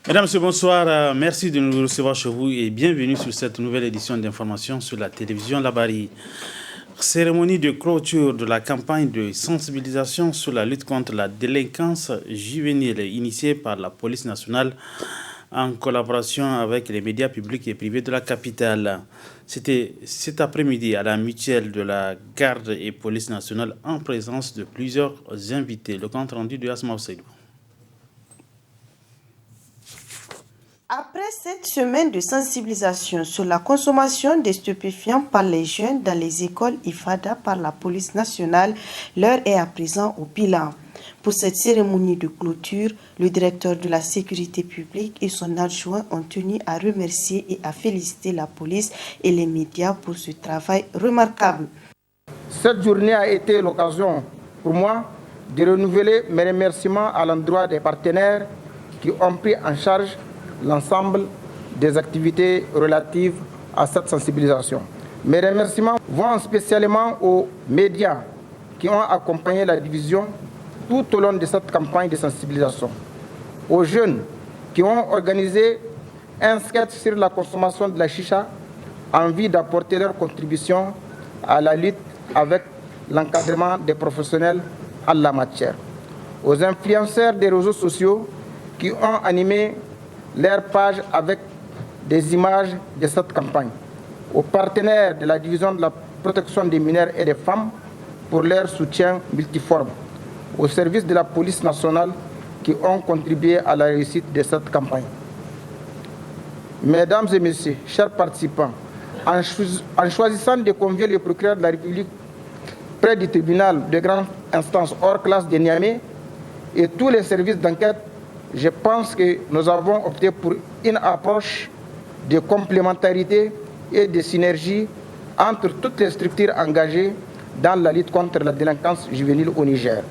Mesdames, Messieurs, bonsoir. Merci de nous recevoir chez vous et bienvenue sur cette nouvelle édition d'information sur la télévision Labari. Cérémonie de clôture de la campagne de sensibilisation sur la lutte contre la délinquance juvénile initiée par la police nationale en collaboration avec les médias publics et privés de la capitale. C'était cet après-midi à la mutuelle de la garde et police nationale en présence de plusieurs invités. Le compte rendu de Asma Oseidou. Après cette semaine de sensibilisation sur la consommation des stupéfiants par les jeunes dans les écoles IFADA par la police nationale, l'heure est à présent au bilan. Pour cette cérémonie de clôture, le directeur de la sécurité publique et son adjoint ont tenu à remercier et à féliciter la police et les médias pour ce travail remarquable. Cette journée a été l'occasion pour moi de renouveler mes remerciements à l'endroit des partenaires qui ont pris en charge l'ensemble des activités relatives à cette sensibilisation. Mes remerciements vont spécialement aux médias qui ont accompagné la division tout au long de cette campagne de sensibilisation, aux jeunes qui ont organisé un sketch sur la consommation de la chicha en vue d'apporter leur contribution à la lutte avec l'encadrement des professionnels en la matière, aux influenceurs des réseaux sociaux qui ont animé leur page avec des images de cette campagne, aux partenaires de la division de la protection des mineurs et des femmes pour leur soutien multiforme, aux services de la police nationale qui ont contribué à la réussite de cette campagne. Mesdames et messieurs, chers participants, en choisissant de convier le procureur de la République près du tribunal de grande instance hors classe de Niamey et tous les services d'enquête, je pense que nous avons opté pour une approche de complémentarité et de synergie entre toutes les structures engagées dans la lutte contre la délinquance juvénile au Niger.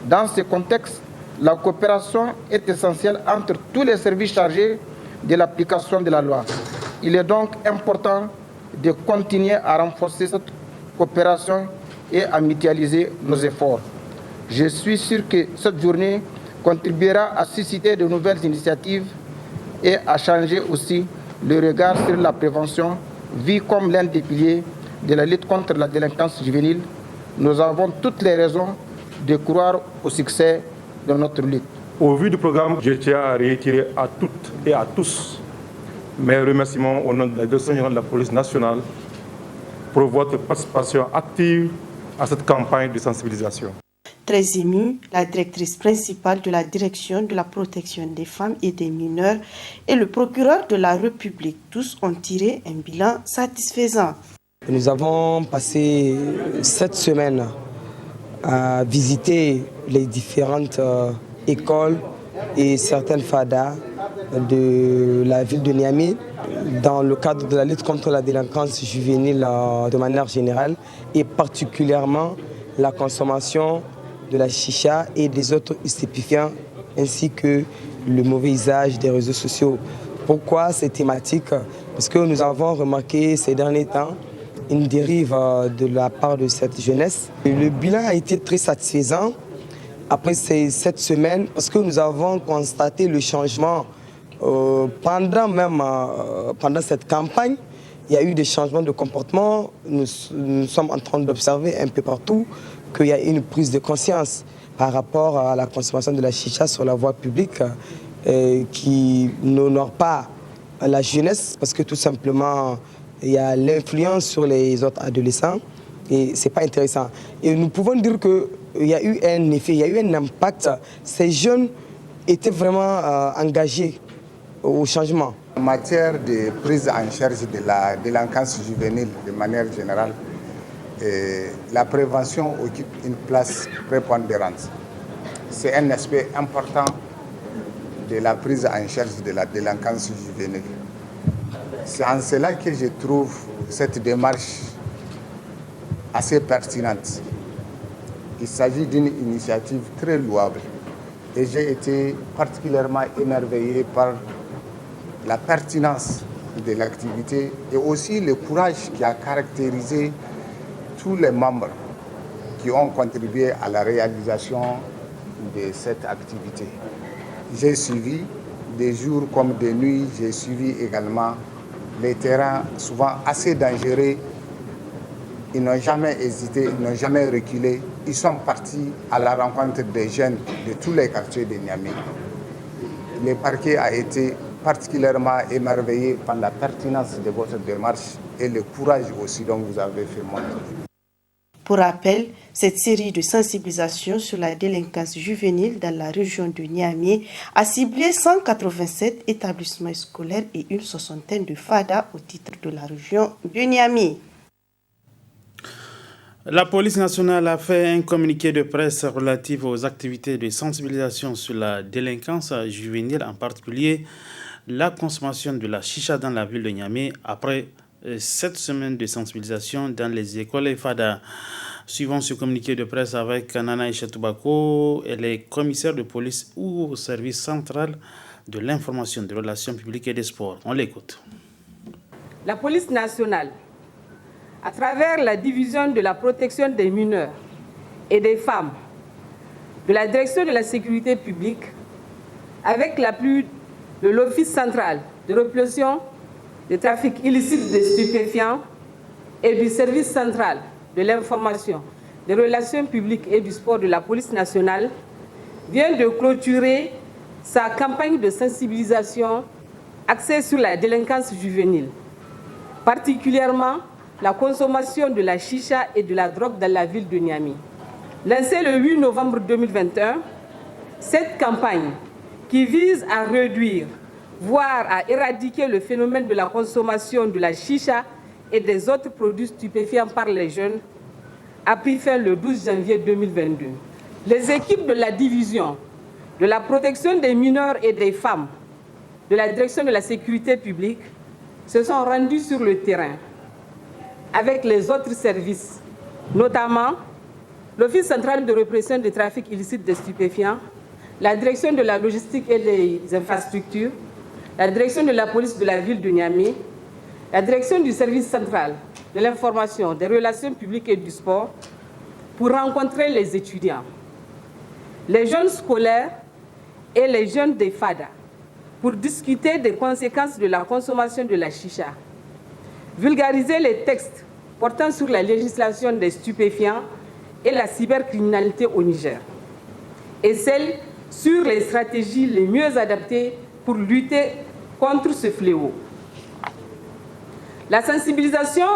Dans ce contexte, la coopération est essentielle entre tous les services chargés de l'application de la loi. Il est donc important de continuer à renforcer cette coopération et à mutualiser nos efforts. Je suis sûr que cette journée contribuera à susciter de nouvelles initiatives et à changer aussi le regard sur la prévention, vue comme l'un des piliers de la lutte contre la délinquance juvénile. Nous avons toutes les raisons de croire au succès de notre lutte. Au vu du programme, je tiens à réitérer à toutes et à tous mes remerciements au nom de la Direction générale de la police nationale pour votre participation active à cette campagne de sensibilisation. Très émue, la directrice principale de la direction de la protection des femmes et des mineurs et le procureur de la République, tous ont tiré un bilan satisfaisant. Nous avons passé cette semaine à visiter les différentes écoles et certaines FADA de la ville de Niamey dans le cadre de la lutte contre la délinquance juvénile de manière générale et particulièrement la consommation de la chicha et des autres stupéfiants ainsi que le mauvais usage des réseaux sociaux. Pourquoi ces thématiques? Parce que nous avons remarqué ces derniers temps une dérive de la part de cette jeunesse. Et le bilan a été très satisfaisant après cette semaine parce que nous avons constaté le changement pendant cette campagne. Il y a eu des changements de comportement. Nous sommes en train d'observer un peu partout qu'il y a une prise de conscience par rapport à la consommation de la chicha sur la voie publique qui n'honore pas la jeunesse parce que tout simplement il y a l'influence sur les autres adolescents et c'est pas intéressant. Et nous pouvons dire qu'il y a eu un effet, il y a eu un impact. Ces jeunes étaient vraiment engagés au changement. En matière de prise en charge de la délinquance juvénile de manière générale, la prévention occupe une place prépondérante. C'est un aspect important de la prise en charge de la délinquance juvénile. C'est en cela que je trouve cette démarche assez pertinente. Il s'agit d'une initiative très louable et j'ai été particulièrement émerveillé par la pertinence de l'activité et aussi le courage qui a caractérisé tous les membres qui ont contribué à la réalisation de cette activité. J'ai suivi des jours comme des nuits, j'ai suivi également les terrains souvent assez dangereux. Ils n'ont jamais hésité, ils n'ont jamais reculé. Ils sont partis à la rencontre des jeunes de tous les quartiers de Niamey. Le parquet a été particulièrement émerveillé par la pertinence de votre démarche et le courage aussi dont vous avez fait montre. Pour rappel, cette série de sensibilisation sur la délinquance juvénile dans la région de Niamey a ciblé 187 établissements scolaires et une soixantaine de FADA au titre de la région de Niamey. La police nationale a fait un communiqué de presse relatif aux activités de sensibilisation sur la délinquance juvénile, en particulier la consommation de la chicha dans la ville de Niamey après 7 semaines de sensibilisation dans les écoles et FADA. Suivant ce communiqué de presse avec Nana Ichetubako, elle est commissaire de police au service central de l'information, des relations publiques et des sports. On l'écoute. La police nationale, à travers la division de la protection des mineurs et des femmes, de la direction de la sécurité publique, avec l'appui de l'Office central de répression des trafics illicites de stupéfiants et du service central de l'information, des relations publiques et du sport de la police nationale, vient de clôturer sa campagne de sensibilisation axée sur la délinquance juvénile, particulièrement la consommation de la chicha et de la drogue dans la ville de Niamey. Lancée le 8 novembre 2021, cette campagne qui vise à réduire, voire à éradiquer le phénomène de la consommation de la chicha et des autres produits stupéfiants par les jeunes, a pris fin le 12 janvier 2022. Les équipes de la division de la protection des mineurs et des femmes de la direction de la sécurité publique se sont rendues sur le terrain avec les autres services, notamment l'Office central de répression des trafics illicites de stupéfiants, la direction de la logistique et des infrastructures, la direction de la police de la ville de Niamey, la direction du service central de l'information, des relations publiques et du sport, pour rencontrer les étudiants, les jeunes scolaires et les jeunes des FADA, pour discuter des conséquences de la consommation de la chicha, vulgariser les textes portant sur la législation des stupéfiants et la cybercriminalité au Niger, et celles sur les stratégies les mieux adaptées pour lutter contre ce fléau. La sensibilisation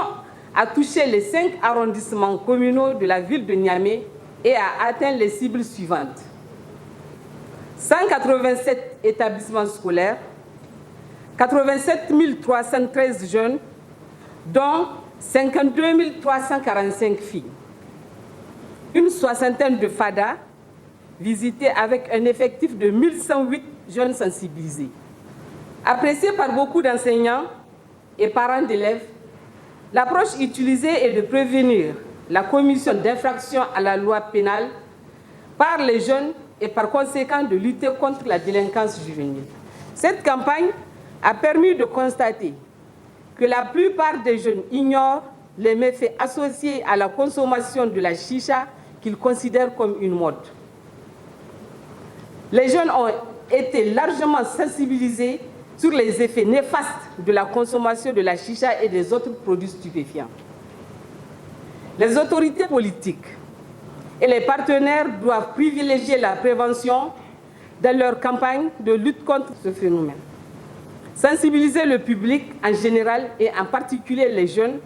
a touché les 5 arrondissements communaux de la ville de Niamey et a atteint les cibles suivantes. 187 établissements scolaires, 87 313 jeunes, dont 52 345 filles. Une soixantaine de FADA visités avec un effectif de 1108 jeunes sensibilisés. Appréciée par beaucoup d'enseignants et parents d'élèves, l'approche utilisée est de prévenir la commission d'infractions à la loi pénale par les jeunes et par conséquent de lutter contre la délinquance juvénile. Cette campagne a permis de constater que la plupart des jeunes ignorent les méfaits associés à la consommation de la chicha qu'ils considèrent comme une mode. Les jeunes ont été largement sensibilisés sur les effets néfastes de la consommation de la chicha et des autres produits stupéfiants. Les autorités politiques et les partenaires doivent privilégier la prévention dans leur campagne de lutte contre ce phénomène. Sensibiliser le public en général et en particulier les jeunes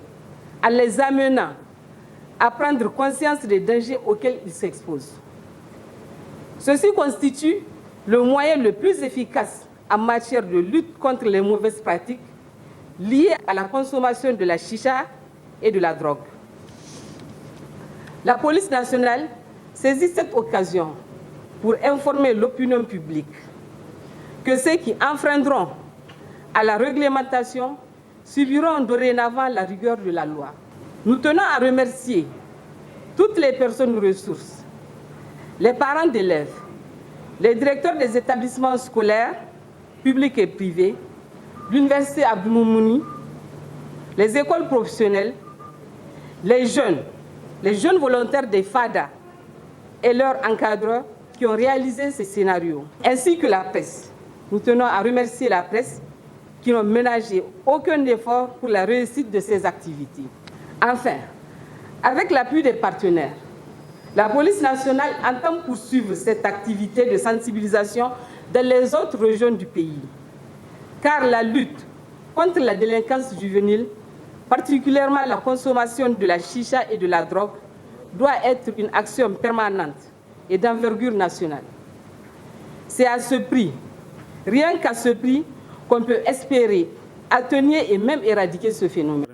en les amenant à prendre conscience des dangers auxquels ils s'exposent. Ceci constitue le moyen le plus efficace en matière de lutte contre les mauvaises pratiques liées à la consommation de la chicha et de la drogue. La police nationale saisit cette occasion pour informer l'opinion publique que ceux qui enfreindront à la réglementation subiront dorénavant la rigueur de la loi. Nous tenons à remercier toutes les personnes ressources, les parents d'élèves, les directeurs des établissements scolaires, publics et privés, l'université Abdou Moumouni, les écoles professionnelles, les jeunes volontaires des FADA et leurs encadreurs qui ont réalisé ces scénarios, ainsi que la presse, Nous tenons à remercier la presse qui n'ont ménagé aucun effort pour la réussite de ces activités. Enfin, avec l'appui des partenaires, la police nationale entend poursuivre cette activité de sensibilisation dans les autres régions du pays. Car la lutte contre la délinquance juvénile, particulièrement la consommation de la chicha et de la drogue, doit être une action permanente et d'envergure nationale. C'est à ce prix, rien qu'à ce prix, qu'on peut espérer atténuer et même éradiquer ce phénomène.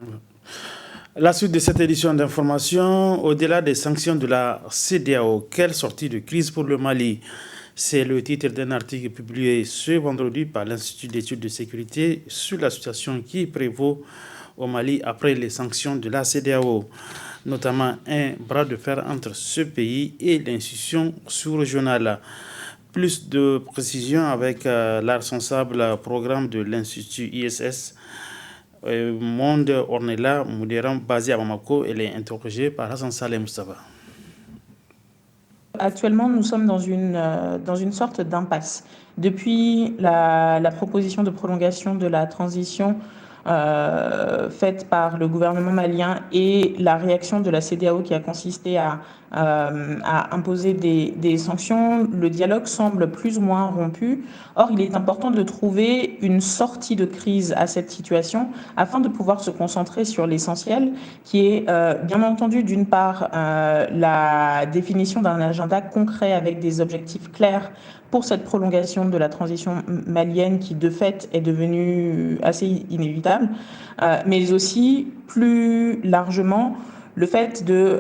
La suite de cette édition d'information, au-delà des sanctions de la CEDEAO, quelle sortie de crise pour le Mali? C'est le titre d'un article publié ce vendredi par l'Institut d'études de sécurité sur la situation qui prévaut au Mali après les sanctions de la CEDEAO, notamment un bras de fer entre ce pays et l'institution sous-régionale. Plus de précisions avec la responsable programme de l'Institut ISS, Monde Ornella Moudéram, basée à Bamako. Elle est interrogée par Hassan Saleh Moustapha. Actuellement, nous sommes dans une sorte d'impasse. Depuis la proposition de prolongation de la transition faite par le gouvernement malien et la réaction de la CEDEAO qui a consisté à imposer des sanctions, le dialogue semble plus ou moins rompu. Or, il est important de trouver une sortie de crise à cette situation afin de pouvoir se concentrer sur l'essentiel, qui est bien entendu d'une part la définition d'un agenda concret avec des objectifs clairs pour cette prolongation de la transition malienne qui, de fait, est devenue assez inévitable, mais aussi, plus largement, le fait de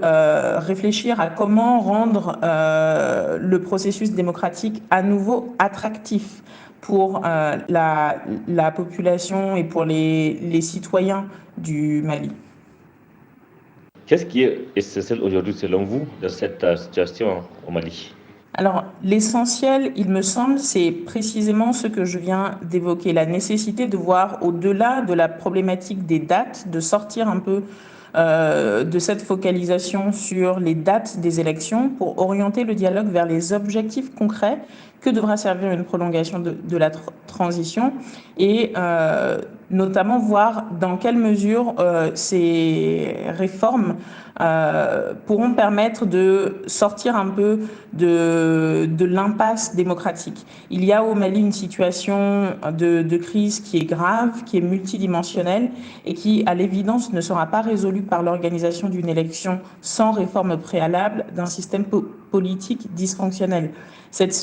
réfléchir à comment rendre le processus démocratique à nouveau attractif pour la population et pour les citoyens du Mali. Qu'est-ce qui est essentiel aujourd'hui, selon vous, dans cette situation au Mali ? Alors, l'essentiel, il me semble, c'est précisément ce que je viens d'évoquer, la nécessité de voir au-delà de la problématique des dates, de sortir un peu de cette focalisation sur les dates des élections pour orienter le dialogue vers les objectifs concrets que devra servir une prolongation de la transition et notamment voir dans quelle mesure ces réformes pourront permettre de sortir un peu de l'impasse démocratique. Il y a au Mali une situation de crise qui est grave, qui est multidimensionnelle et qui, à l'évidence, ne sera pas résolue par l'organisation d'une élection sans réforme préalable d'un système politique dysfonctionnel. Cette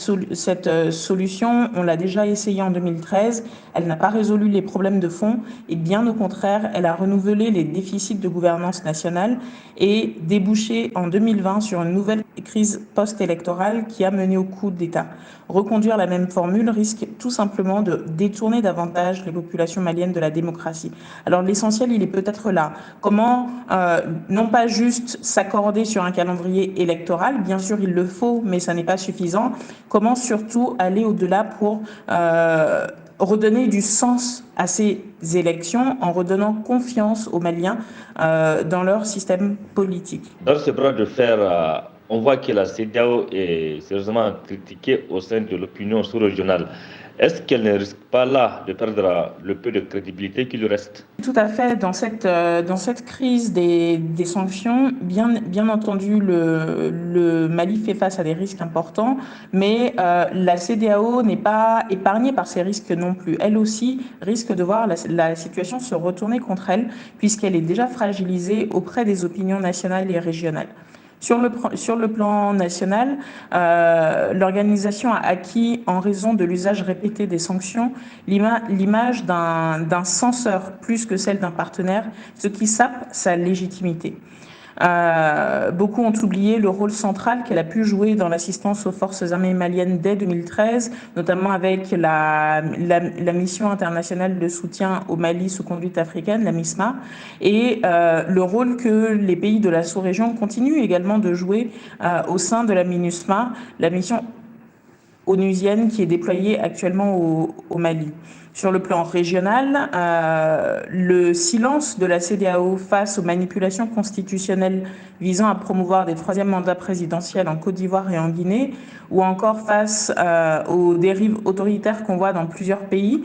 solution, on l'a déjà essayée en 2013, elle n'a pas résolu les problèmes de fond et bien au contraire, elle a renouvelé les déficits de gouvernance nationale et débouché en 2020 sur une nouvelle crise post-électorale qui a mené au coup d'État. Reconduire la même formule risque tout simplement de détourner davantage les populations maliennes de la démocratie. Alors l'essentiel, il est peut-être là. Comment, non pas juste s'accorder sur un calendrier électoral, bien sûr il le faut, mais ça n'est pas suffisant. Comment surtout aller au-delà pour redonner du sens à ces élections en redonnant confiance aux Maliens dans leur système politique. Dans ce bras de fer, on voit que la CEDEAO est sérieusement critiquée au sein de l'opinion sous-régionale. Est-ce qu'elle ne risque pas là de perdre le peu de crédibilité qui lui reste? Tout à fait. Dans cette crise des sanctions, bien entendu, le Mali fait face à des risques importants, mais la CEDEAO n'est pas épargnée par ces risques non plus. Elle aussi risque de voir la situation se retourner contre elle, puisqu'elle est déjà fragilisée auprès des opinions nationales et régionales. Sur le plan national, l'organisation a acquis, en raison de l'usage répété des sanctions, l'image d'un censeur plus que celle d'un partenaire, ce qui sape sa légitimité. Beaucoup ont oublié le rôle central qu'elle a pu jouer dans l'assistance aux forces armées maliennes dès 2013, notamment avec la mission internationale de soutien au Mali sous conduite africaine, la MISMA, et le rôle que les pays de la sous-région continuent également de jouer au sein de la MINUSMA, la mission onusienne qui est déployée actuellement au Mali. Sur le plan régional, le silence de la CEDEAO face aux manipulations constitutionnelles visant à promouvoir des troisièmes mandats présidentiels en Côte d'Ivoire et en Guinée, ou encore face aux dérives autoritaires qu'on voit dans plusieurs pays,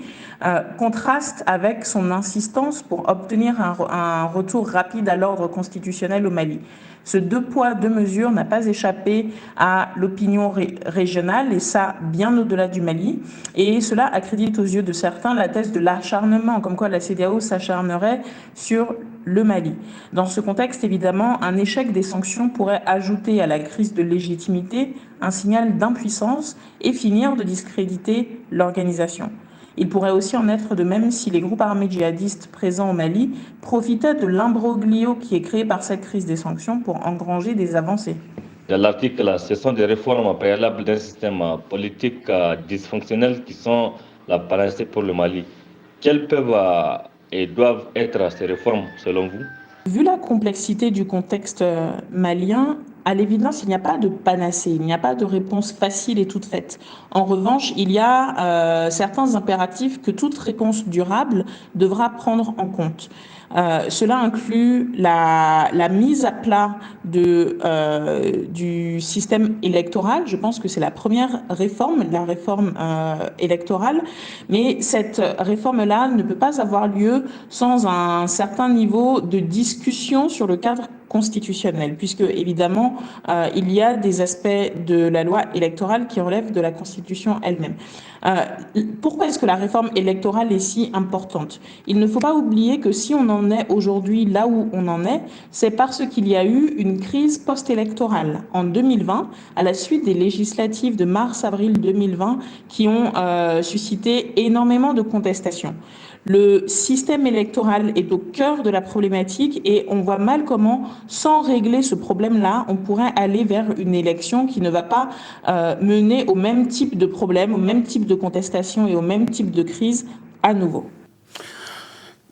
contraste avec son insistance pour obtenir un retour rapide à l'ordre constitutionnel au Mali. Ce deux poids, deux mesures n'a pas échappé à l'opinion régionale, et ça bien au-delà du Mali. Et cela accrédite aux yeux de certains la thèse de l'acharnement, comme quoi la CEDEAO s'acharnerait sur le Mali. Dans ce contexte, évidemment, un échec des sanctions pourrait ajouter à la crise de légitimité un signal d'impuissance et finir de discréditer l'organisation. Il pourrait aussi en être de même si les groupes armés djihadistes présents au Mali profitaient de l'imbroglio qui est créé par cette crise des sanctions pour engranger des avancées. Dans l'article, ce sont des réformes préalables d'un système politique dysfonctionnel qui sont la panacée pour le Mali. Quelles peuvent et doivent être ces réformes selon vous? Vu la complexité du contexte malien, à l'évidence, il n'y a pas de panacée, il n'y a pas de réponse facile et toute faite. En revanche, il y a certains impératifs que toute réponse durable devra prendre en compte. Cela inclut la mise à plat du système électoral. Je pense que c'est la première réforme, la réforme électorale. Mais cette réforme-là ne peut pas avoir lieu sans un certain niveau de discussion sur le cadre constitutionnel, puisque évidemment il y a des aspects de la loi électorale qui relèvent de la Constitution elle-même. Pourquoi est-ce que la réforme électorale est si importante? Il ne faut pas oublier que si on en est aujourd'hui là où on en est, c'est parce qu'il y a eu une crise post-électorale en 2020, à la suite des législatives de mars-avril 2020 qui ont suscité énormément de contestations. Le système électoral est au cœur de la problématique et on voit mal comment, sans régler ce problème-là, on pourrait aller vers une élection qui ne va pas mener au même type de problème, au même type de contestation et au même type de crise à nouveau.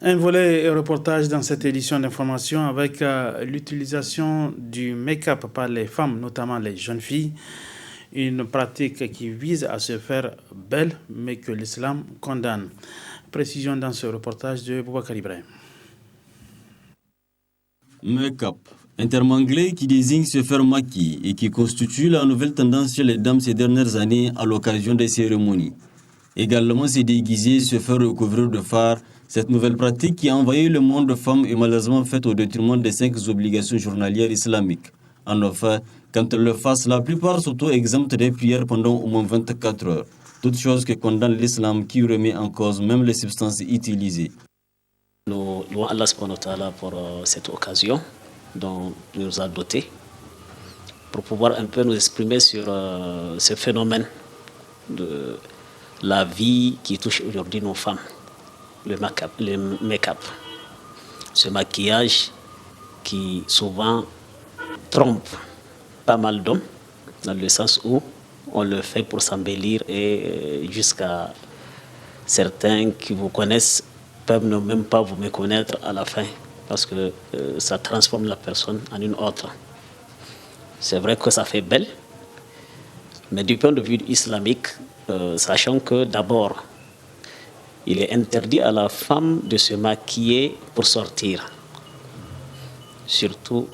Un volet reportage dans cette édition d'information avec l'utilisation du make-up par les femmes, notamment les jeunes filles. Une pratique qui vise à se faire belle, mais que l'islam condamne. Précision dans ce reportage de Boubacar Ibrahim. Make-up, un terme anglais qui désigne se faire maquiller et qui constitue la nouvelle tendance chez les dames ces dernières années à l'occasion des cérémonies. Également se déguiser, se faire recouvrir de fard, cette nouvelle pratique qui a envahi le monde de femmes est malheureusement faite au détriment des 5 obligations journalières islamiques. En effet, quand elles le fassent, la plupart s'auto-exemptent des prières pendant au moins 24 heures. Toute chose que condamne l'islam qui remet en cause même les substances utilisées. Nous louons Allah subhanahu wa ta'ala pour cette occasion dont il nous a dotés pour pouvoir un peu nous exprimer sur ce phénomène de la vie qui touche aujourd'hui nos femmes, le make-up, ce maquillage qui souvent trompe pas mal d'hommes dans le sens où on le fait pour s'embellir et jusqu'à certains qui vous connaissent peuvent ne même pas vous méconnaître à la fin parce que ça transforme la personne en une autre. C'est vrai que ça fait belle, mais du point de vue islamique, sachant que d'abord, il est interdit à la femme de se maquiller pour sortir, surtout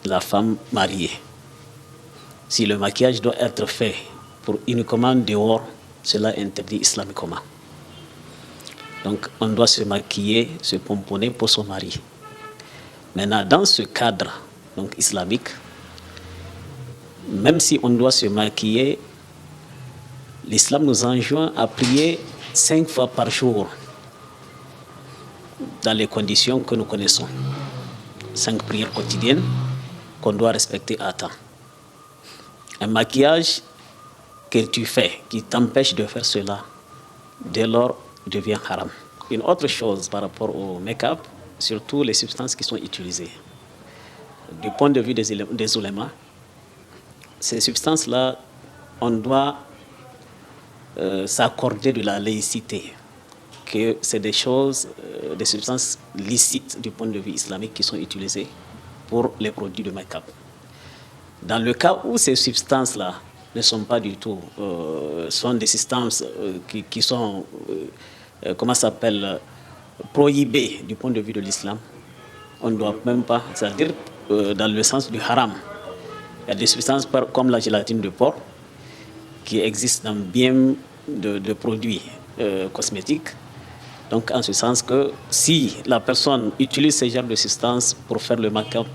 la femme mariée. Si le maquillage doit être fait pour uniquement dehors, cela est interdit islamiquement. Donc on doit se maquiller, se pomponner pour son mari. Maintenant, dans ce cadre donc, islamique, même si on doit se maquiller, l'islam nous enjoint à prier 5 fois par jour dans les conditions que nous connaissons. 5 prières quotidiennes qu'on doit respecter à temps. Un maquillage que tu fais qui t'empêche de faire cela, dès lors, devient haram. Une autre chose par rapport au make-up, surtout les substances qui sont utilisées. Du point de vue des ulémas, ces substances-là, on doit s'accorder de la laïcité, que c'est des choses, des substances licites du point de vue islamique qui sont utilisées pour les produits de make-up. Dans le cas où ces substances-là ne sont pas du tout, sont des substances qui sont, comment ça s'appelle, prohibées du point de vue de l'islam. On ne doit même pas, c'est-à-dire dans le sens du haram. Il y a des substances comme la gélatine de porc qui existent dans bien de produits cosmétiques. Donc en ce sens que si la personne utilise ce genre de substances pour faire le make-up,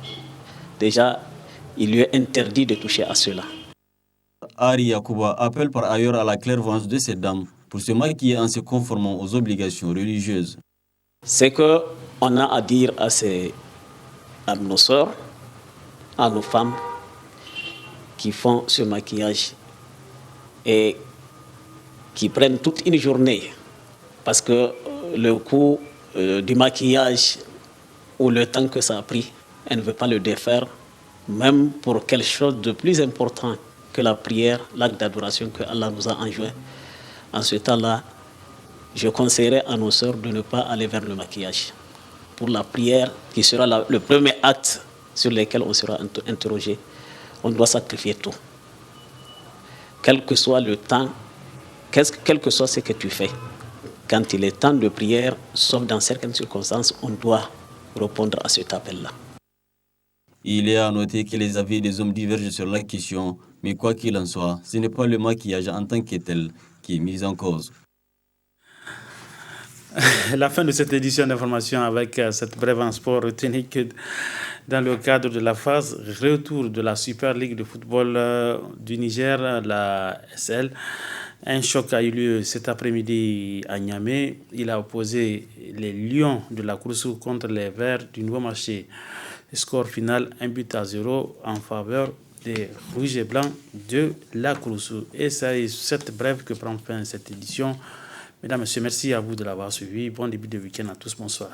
déjà il lui est interdit de toucher à cela. Ari Yakuba appelle par ailleurs à la clairvoyance de ces dames pour se maquiller en se conformant aux obligations religieuses. C'est qu'on a à dire à nos sœurs, à nos femmes qui font ce maquillage et qui prennent toute une journée parce que le coût du maquillage ou le temps que ça a pris, elle ne veut pas le défaire, même pour quelque chose de plus important que la prière, l'acte d'adoration que Allah nous a enjoint. En ce temps-là, je conseillerais à nos sœurs de ne pas aller vers le maquillage. Pour la prière, qui sera le premier acte sur lequel on sera interrogé, on doit sacrifier tout. Quel que soit le temps, quel que soit ce que tu fais, quand il est temps de prière, sauf dans certaines circonstances, on doit répondre à cet appel-là. Il est à noter que les avis des hommes divergent sur la question, mais quoi qu'il en soit, ce n'est pas le maquillage en tant que tel qui est mis en cause. La fin de cette édition d'information avec cette brève en sport, retenez que dans le cadre de la phase retour de la Super League de football du Niger, la SL, un choc a eu lieu cet après-midi à Niamey. Il a opposé les Lions de la Kouroussou contre les Verts du Nouveau Marché. Score final 1-0 en faveur des Rouges et Blancs de la Kouroussou. Et c'est cette brève que prend fin cette édition. Mesdames, Messieurs, merci à vous de l'avoir suivi. Bon début de week-end à tous. Bonsoir.